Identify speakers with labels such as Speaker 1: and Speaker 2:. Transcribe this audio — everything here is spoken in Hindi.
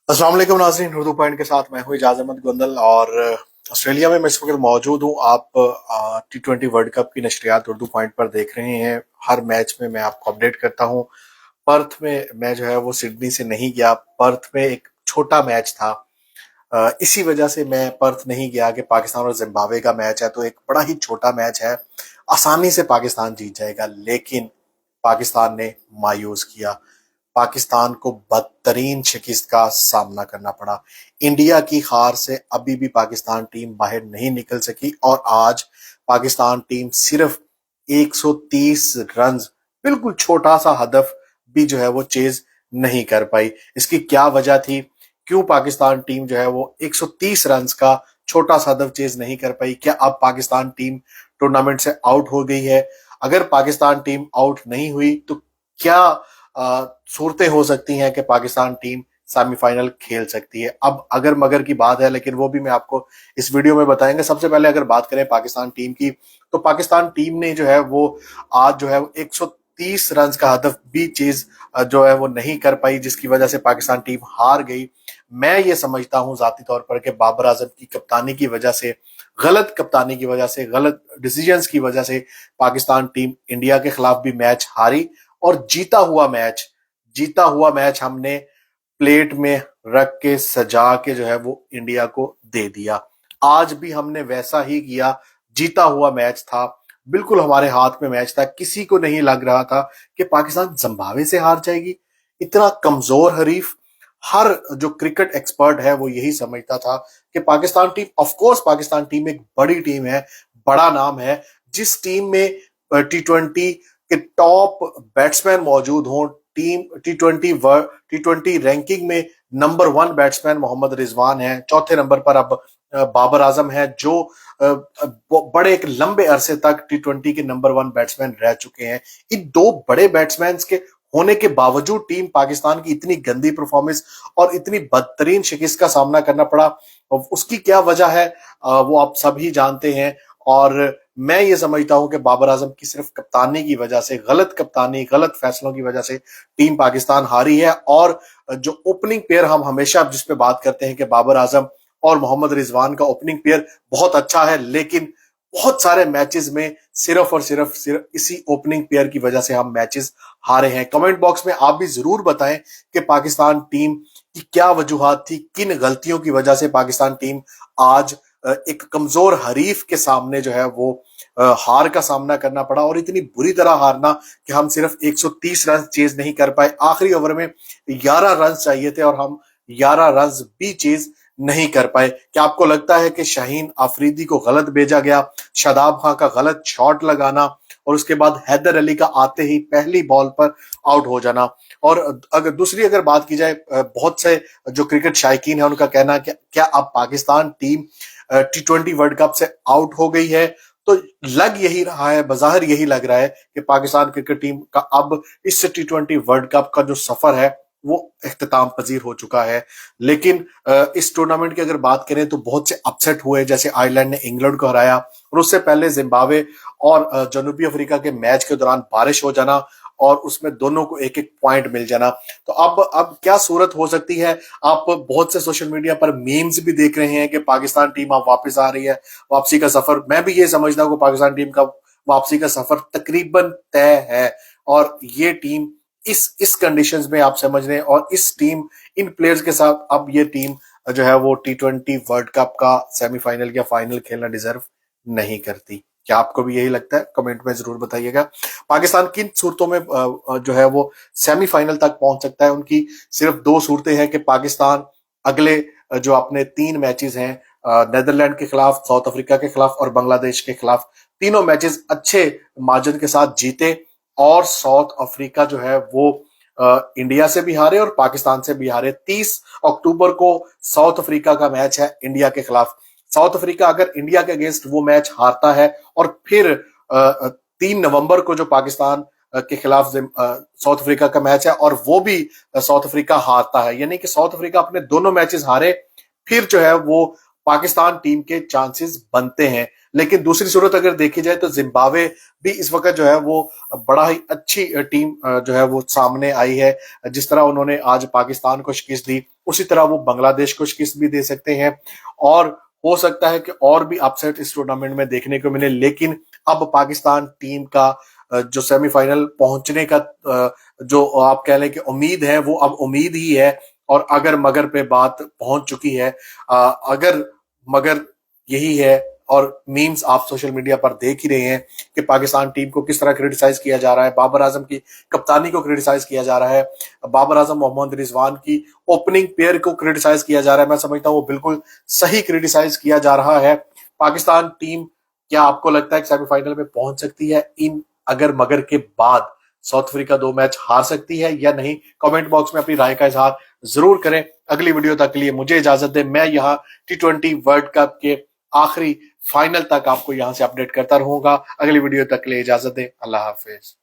Speaker 1: अस्सलाम वालेकुम नाज़रीन, उर्दू पॉइंट के साथ मैं हूँ इजाज अहमद गोंदल और ऑस्ट्रेलिया में मैं इस वक्त मौजूद हूँ। आप T20 वर्ल्ड कप की नशरियात उर्दू पॉइंट पर देख रहे हैं। हर मैच में मैं आपको अपडेट करता हूँ। पर्थ में मैं जो है वो सिडनी से नहीं गया। पर्थ में एक छोटा मैच था। इसी वजह से मैं पर्थ नहीं गया कि पाकिस्तान और जिम्बाब्वे का मैच है तो एक बड़ा ही छोटा मैच है, आसानी से पाकिस्तान जीत जाएगा। लेकिन पाकिस्तान ने मायूस किया। पाकिस्तान को बदतरीन शिकस्त का सामना करना पड़ा। इंडिया की हार से अभी भी पाकिस्तान टीम बाहर नहीं निकल सकी और आज पाकिस्तान टीम सिर्फ 130 रन, बिल्कुल छोटा सा हदफ भी जो है वो चेज नहीं कर पाई। इसकी क्या वजह थी? क्यों पाकिस्तान टीम जो है वो 130 रन का छोटा सा हदफ चेज नहीं कर पाई? क्या अब पाकिस्तान टीम टूर्नामेंट से आउट हो गई है? अगर पाकिस्तान टीम आउट नहीं हुई तो क्या सूरतें हो सकती हैं कि पाकिस्तान टीम सेमीफाइनल खेल सकती है? अब अगर मगर की बात है, लेकिन वो भी मैं आपको इस वीडियो में बताएंगे। सबसे पहले अगर बात करें पाकिस्तान टीम की, तो पाकिस्तान टीम ने जो है वो आज जो है 130 रन का हदफ भी चीज जो है वो नहीं कर पाई, जिसकी वजह से पाकिस्तान टीम हार गई। मैं ये समझता हूं जाती तौर पर कि बाबर आजम की कप्तानी की वजह से, गलत कप्तानी की वजह से, गलत डिसीजंस की वजह से पाकिस्तान टीम इंडिया के खिलाफ भी मैच हारी और जीता हुआ मैच हमने प्लेट में रख के सजा के जो है वो इंडिया को दे दिया। आज भी हमने वैसा ही किया। जीता हुआ मैच था, बिल्कुल हमारे हाथ में मैच था। किसी को नहीं लग रहा था कि पाकिस्तान जिम्बाब्वे से हार जाएगी। इतना कमजोर हरीफ। हर जो क्रिकेट एक्सपर्ट है वो यही समझता था कि Pakistan team, of course Pakistan team एक बड़ी टीम है, बड़ा नाम है। जिस टीम में T20 के टॉप बैट्समैन मौजूद हों, टीम T20 रैंकिंग में नंबर 1 बैट्समैन मोहम्मद रिजवान है, चौथे नंबर पर अब बाबर आजम है, जो बड़े एक लंबे अरसे तक T20 के नंबर 1 बैट्समैन रह चुके हैं। इन दो बड़े बैट्समैन के होने के बावजूद टीम पाकिस्तान की इतनी गंदी परफॉर्मेंस और इतनी बदतरीन शिकस्त का सामना करना पड़ा। उसकी क्या वजह है वो आप सभी जानते हैं। और मैं ये समझता हूं कि बाबर आजम की सिर्फ कप्तानी की वजह से, गलत कप्तानी, गलत फैसलों की वजह से टीम पाकिस्तान हारी है। और जो ओपनिंग पेयर हम हमेशा जिस पे बात करते हैं कि बाबर आजम और मोहम्मद रिजवान का ओपनिंग पेयर बहुत अच्छा है, लेकिन बहुत सारे मैचेस में सिर्फ इसी ओपनिंग पेयर की वजह से हम मैचेस हारे हैं। कमेंट बॉक्स में आप भी जरूर बताएं कि पाकिस्तान टीम की क्या वजूहात थी, किन गलतियों की वजह से पाकिस्तान टीम आज एक कमजोर हरीफ के सामने जो है वो हार का सामना करना पड़ा। और इतनी बुरी तरह हारना कि हम सिर्फ 130 रन चेज नहीं कर पाए। आखिरी ओवर में 11 रन चाहिए थे और हम 11 रन भी चेज नहीं कर पाए। क्या आपको लगता है कि शाहीन अफरीदी को गलत भेजा गया? शादाब खां का गलत शॉट लगाना और उसके बाद हैदर अली का आते ही पहली बॉल पर आउट हो जाना। और अगर बात की जाए, बहुत से जो क्रिकेट शायकीन है उनका कहना कि क्या अब Pakistan team T20 world cup से आउट हो गई है? तो लग यही रहा है, बज़ाहिर यही लग रहा है कि पाकिस्तान क्रिकेट टीम का अब इस T20 वर्ल्ड कप का जो सफर है वो इख्तिताम पजीर हो चुका है। लेकिन इस टूर्नामेंट की अगर बात करें तो बहुत से अपसेट हुए, जैसे आयरलैंड ने इंग्लैंड को हराया और उससे पहले जिम्बाब्वे और जनूबी अफ्रीका के मैच के दौरान बारिश हो जाना और उसमें दोनों को एक एक पॉइंट मिल जाना। तो अब क्या सूरत हो सकती है? आप बहुत से सोशल मीडिया पर मीम्स भी देख रहे हैं कि पाकिस्तान टीम अब वापस आ रही है, वापसी का सफर। मैं भी ये समझता हूँ कि पाकिस्तान टीम का वापसी का सफर तकरीबन तय है। और ये टीम इस कंडीशंस में आप समझ रहे हैं, और इस टीम, इन प्लेयर्स के साथ अब ये टीम जो है वो T20 वर्ल्ड कप का सेमीफाइनल या फाइनल खेलना डिजर्व नहीं करती। क्या आपको भी यही लगता है? कमेंट में जरूर बताइएगा। पाकिस्तान किन सूरतों में जो है वो सेमीफाइनल तक पहुंच सकता है? उनकी सिर्फ दो सूरतें हैं कि पाकिस्तान अगले जो अपने 3 मैचेस हैं, नेदरलैंड के खिलाफ, साउथ अफ्रीका के खिलाफ और बांग्लादेश के खिलाफ, तीनों मैचेस अच्छे मार्जिन के साथ जीते और साउथ अफ्रीका जो है वो इंडिया से भी हारे और पाकिस्तान से भी हारे। 30 अक्टूबर को साउथ अफ्रीका का मैच है इंडिया के खिलाफ। साउथ अफ्रीका अगर इंडिया के अगेंस्ट वो मैच हारता है और फिर 3 नवंबर को जो पाकिस्तान के खिलाफ साउथ अफ्रीका का मैच है और वो भी साउथ अफ्रीका हारता है, यानी कि साउथ अफ्रीका अपने दोनों मैचेस हारे, फिर जो है वो पाकिस्तान टीम के चांसेस बनते हैं। लेकिन दूसरी सूरत अगर देखी जाए तो जिम्बाब्वे भी इस वक्त जो है वो बड़ा ही अच्छी टीम जो है वो सामने आई है। जिस तरह उन्होंने आज पाकिस्तान को शिकस्त दी, उसी तरह वो बांग्लादेश को शिकस्त भी दे सकते हैं और हो सकता है कि और भी अपसेट इस टूर्नामेंट में देखने को मिले। लेकिन अब पाकिस्तान टीम का जो सेमीफाइनल पहुंचने का जो आप कह लें कि उम्मीद है, वो अब उम्मीद ही है और अगर मगर पे बात पहुंच चुकी है। अगर मगर यही है और मीम्स आप सोशल मीडिया पर देख ही रहे हैं कि पाकिस्तान टीम को किस तरह क्रिटिसाइज किया जा रहा है, बाबर आजम की कप्तानी को क्रिटिसाइज किया जा रहा है, बाबर आजम मोहम्मद रिजवान की ओपनिंग पेयर को क्रिटिसाइज किया जा रहा है। मैं समझता हूं वो बिल्कुल सही क्रिटिसाइज किया जा रहा है। पाकिस्तान टीम, क्या आपको लगता है कि सेमीफाइनल में पहुंच सकती है इन अगर मगर के बाद? साउथ अफ्रीका 2 मैच हार सकती है या नहीं? कमेंट बॉक्स में अपनी राय का इजहार जरूर करें। अगली वीडियो तक के लिए मुझे इजाजत दें। मैं यहाँ T20 वर्ल्ड कप के आखिरी फाइनल तक आपको यहां से अपडेट करता रहूंगा। अगली वीडियो तक के लिए इजाजत दें। अल्लाह हाफिज।